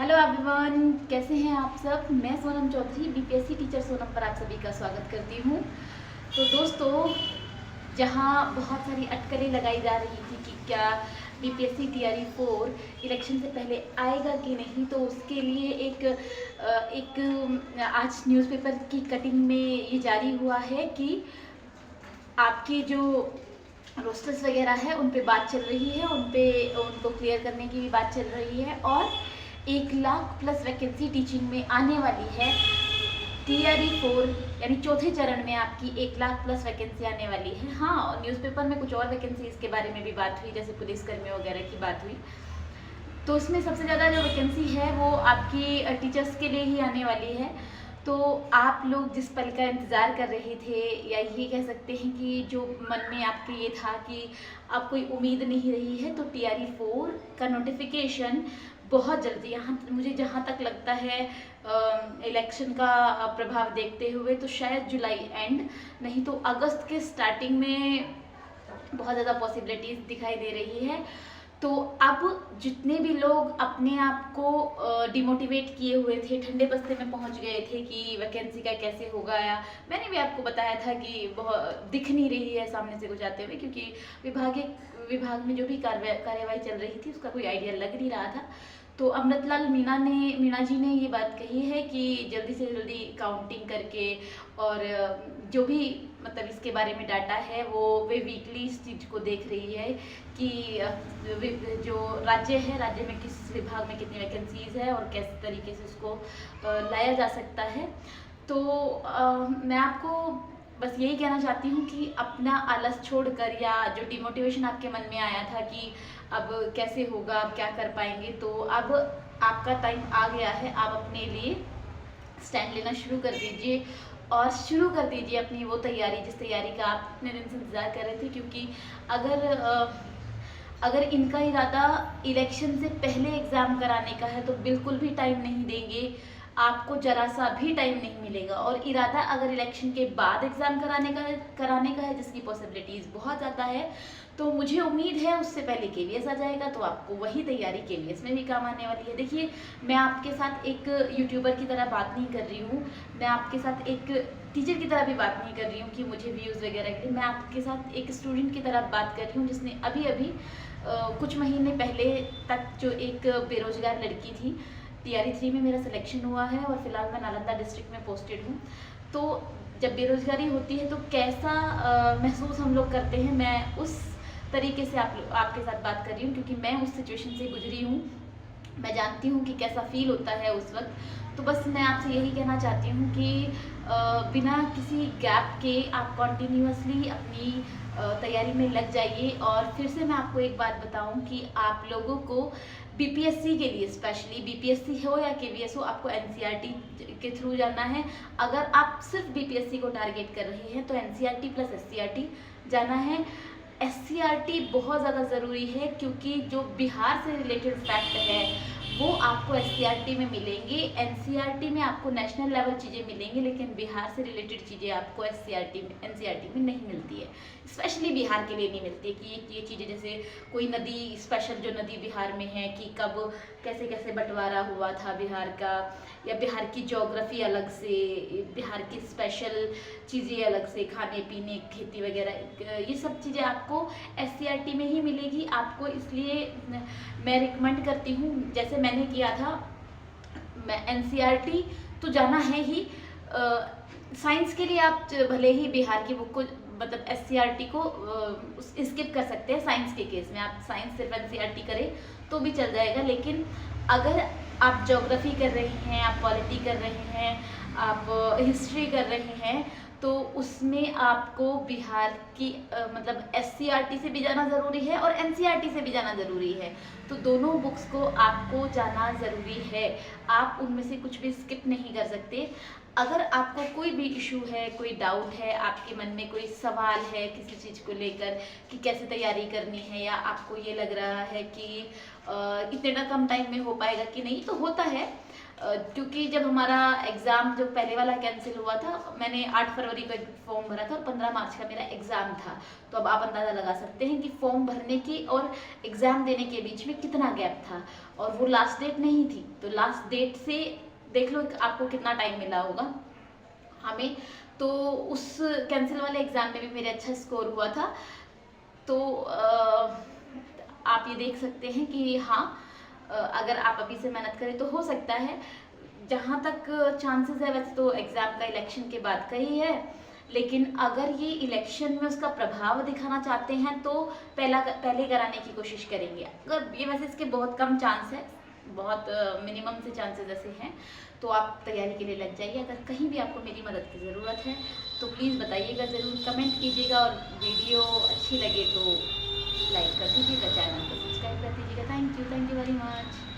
Hello everyone, कैसे हैं आप सब। मैं सोनम चौधरी बीपीएससी टीचर सोनम पर आप सभी का स्वागत करती हूँ। तो दोस्तों, जहाँ बहुत सारी अटकलें लगाई जा रही थी कि क्या बीपीएससी टीआरई 4 इलेक्शन से पहले आएगा कि नहीं, तो उसके लिए एक आज न्यूज़पेपर की कटिंग में ये जारी हुआ है कि आपकी जो रोस्टर्स वगैरह है उन पे बात चल रही है, उनको क्लियर करने की भी बात चल रही है और 1 लाख प्लस वैकेंसी टीचिंग में आने वाली है। टीआरई 4 यानी चौथे चरण में आपकी 1 लाख प्लस वैकेंसी आने वाली है। हाँ, और न्यूज़पेपर में कुछ और वैकेंसीज के बारे में भी बात हुई, जैसे पुलिसकर्मियों वगैरह की बात हुई। तो इसमें सबसे ज़्यादा जो वैकेंसी है वो आपकी टीचर्स के लिए ही आने वाली है। तो आप लोग जिस पल का इंतज़ार कर रहे थे, या ये कह सकते हैं कि जो मन में आपके ये था कि अब कोई उम्मीद नहीं रही है, तो टीआरई 4 का नोटिफिकेशन बहुत जल्दी, यहाँ मुझे जहाँ तक लगता है इलेक्शन का प्रभाव देखते हुए, तो शायद जुलाई एंड नहीं तो अगस्त के स्टार्टिंग में बहुत ज़्यादा पॉसिबिलिटीज़ दिखाई दे रही है। तो अब जितने भी लोग अपने आप को डिमोटिवेट किए हुए थे, ठंडे बस्ते में पहुंच गए थे कि वैकेंसी का कैसे होगा, या मैंने भी आपको बताया था कि बहुत दिख नहीं रही है सामने से कुछ आते हुए, क्योंकि विभाग में जो भी कार्यवाही चल रही थी उसका कोई आइडिया लग नहीं रहा था। तो अमृतलाल मीणा जी ने ये बात कही है कि जल्दी से जल्दी काउंटिंग करके, और जो भी मतलब इसके बारे में डाटा है वो वे वीकली इस चीज़ को देख रही है कि जो राज्य है, राज्य में किस विभाग में कितनी वैकेंसीज है और किस तरीके से उसको लाया जा सकता है। तो मैं आपको बस यही कहना चाहती हूँ कि अपना आलस छोड़कर, या जो डिमोटिवेशन आपके मन में आया था कि अब कैसे होगा, अब क्या कर पाएंगे, तो अब आपका टाइम आ गया है। आप अपने लिए स्टैंड लेना शुरू कर दीजिए और शुरू कर दीजिए अपनी वो तैयारी, जिस तैयारी का आप इतने दिन से इंतज़ार कर रहे थे। क्योंकि अगर इनका इरादा इलेक्शन से पहले एग्ज़ाम कराने का है तो बिल्कुल भी टाइम नहीं देंगे, आपको जरा सा भी टाइम नहीं मिलेगा। और इरादा अगर इलेक्शन के बाद एग्ज़ाम कराने का है, जिसकी पॉसिबिलिटीज़ बहुत ज़्यादा है, तो मुझे उम्मीद है उससे पहले केवीएस आ जाएगा, तो आपको वही तैयारी केवीएस में भी काम आने वाली है। देखिए, मैं आपके साथ एक यूट्यूबर की तरह बात नहीं कर रही हूँ, मैं आपके साथ एक टीचर की तरह भी बात नहीं कर रही हूँ कि मुझे व्यूज़ वगैरह के लिए। मैं आपके साथ एक स्टूडेंट की तरह बात कर रही हूँ, जिसने अभी कुछ महीने पहले तक जो एक बेरोजगार लड़की थी, टीआरई 3 में मेरा सिलेक्शन हुआ है और फिलहाल मैं नालंदा डिस्ट्रिक्ट में पोस्टेड हूँ। तो जब बेरोजगारी होती है तो कैसा महसूस हम लोग करते हैं, मैं उस तरीके से आपके साथ बात कर रही हूँ, क्योंकि मैं उस सिचुएशन से गुजरी हूँ। मैं जानती हूँ कि कैसा फील होता है उस वक्त। तो बस मैं आपसे यही कहना चाहती हूँ कि बिना किसी गैप के आप कॉन्टिन्यूसली अपनी तैयारी में लग जाइए। और फिर से मैं आपको एक बात बताऊं कि आप लोगों को बीपीएससी के लिए, स्पेशली बीपीएससी हो या केवीएस हो, आपको एनसीईआरटी के थ्रू जाना है। अगर आप सिर्फ बीपीएससी को टारगेट कर रहे हैं तो एनसीईआरटी प्लस एससीईआरटी जाना है। एससीईआरटी बहुत ज़्यादा ज़रूरी है, क्योंकि जो बिहार से रिलेटेड फैक्ट है वो आपको एससीईआरटी में मिलेंगे। एनसीईआरटी में आपको नेशनल लेवल चीज़ें मिलेंगी, लेकिन बिहार से रिलेटेड चीज़ें आपको एनसीईआरटी में नहीं मिलती है। स्पेशली बिहार के लिए नहीं मिलती है कि ये चीज़ें, जैसे कोई नदी, स्पेशल जो नदी बिहार में है कि कब कैसे कैसे बंटवारा हुआ था बिहार का, या बिहार की ज्योग्राफी अलग से, बिहार की स्पेशल चीज़ें अलग से, खाने पीने, खेती वगैरह, ये सब चीज़ें आपको एससीईआरटी में ही मिलेगी। आपको इसलिए मैं रिकमेंड करती हूँ, जैसे मैंने किया था, मैं एनसीईआरटी तो जाना है ही। साइंस के लिए आप भले ही बिहार की बुक को, मतलब एससीईआरटी को स्किप कर सकते हैं। साइंस के केस में आप साइंस सिर्फ एनसीईआरटी करें तो भी चल जाएगा। लेकिन अगर आप ज्योग्राफी कर रहे हैं, आप पॉलिटी कर रहे हैं, आप हिस्ट्री कर रहे हैं, तो उसमें आपको बिहार की मतलब एससीईआरटी से भी जाना ज़रूरी है और एनसीईआरटी से भी जाना ज़रूरी है। तो दोनों बुक्स को आपको जाना ज़रूरी है, आप उनमें से कुछ भी स्किप नहीं कर सकते। अगर आपको कोई भी इशू है, कोई डाउट है, आपके मन में कोई सवाल है किसी चीज़ को लेकर कि कैसे तैयारी करनी है, या आपको ये लग रहा है कि इतने कम टाइम में हो पाएगा कि नहीं, तो होता है। क्योंकि जब हमारा एग्ज़ाम जो पहले वाला कैंसिल हुआ था, मैंने 8 फरवरी को फॉर्म भरा था और 15 मार्च का मेरा एग्ज़ाम था। तो अब आप अंदाज़ा लगा सकते हैं कि फॉर्म भरने की और एग्ज़ाम देने के बीच में कितना गैप था, और वो लास्ट डेट नहीं थी। तो लास्ट डेट से देख लो आपको कितना टाइम मिला होगा हमें। तो उस कैंसिल वाले एग्ज़ाम में भी मेरे अच्छा स्कोर हुआ था। तो आप ये देख सकते हैं कि हाँ, अगर आप अभी से मेहनत करें तो हो सकता है। जहाँ तक चांसेस है, वैसे तो एग्ज़ाम का इलेक्शन के बाद का ही है, लेकिन अगर ये इलेक्शन में उसका प्रभाव दिखाना चाहते हैं तो पहले कराने की कोशिश करेंगे। अगर ये, वैसे इसके बहुत कम चांस है, बहुत मिनिमम से चांसेस ऐसे हैं, तो आप तैयारी के लिए लग जाइए। अगर कहीं भी आपको मेरी मदद की ज़रूरत है तो प्लीज़ बताइएगा ज़रूर, कमेंट कीजिएगा, और वीडियो अच्छी लगे तो लाइक कर दीजिएगा, चैनल को सब्सक्राइब कर दीजिएगा। Thank you very much.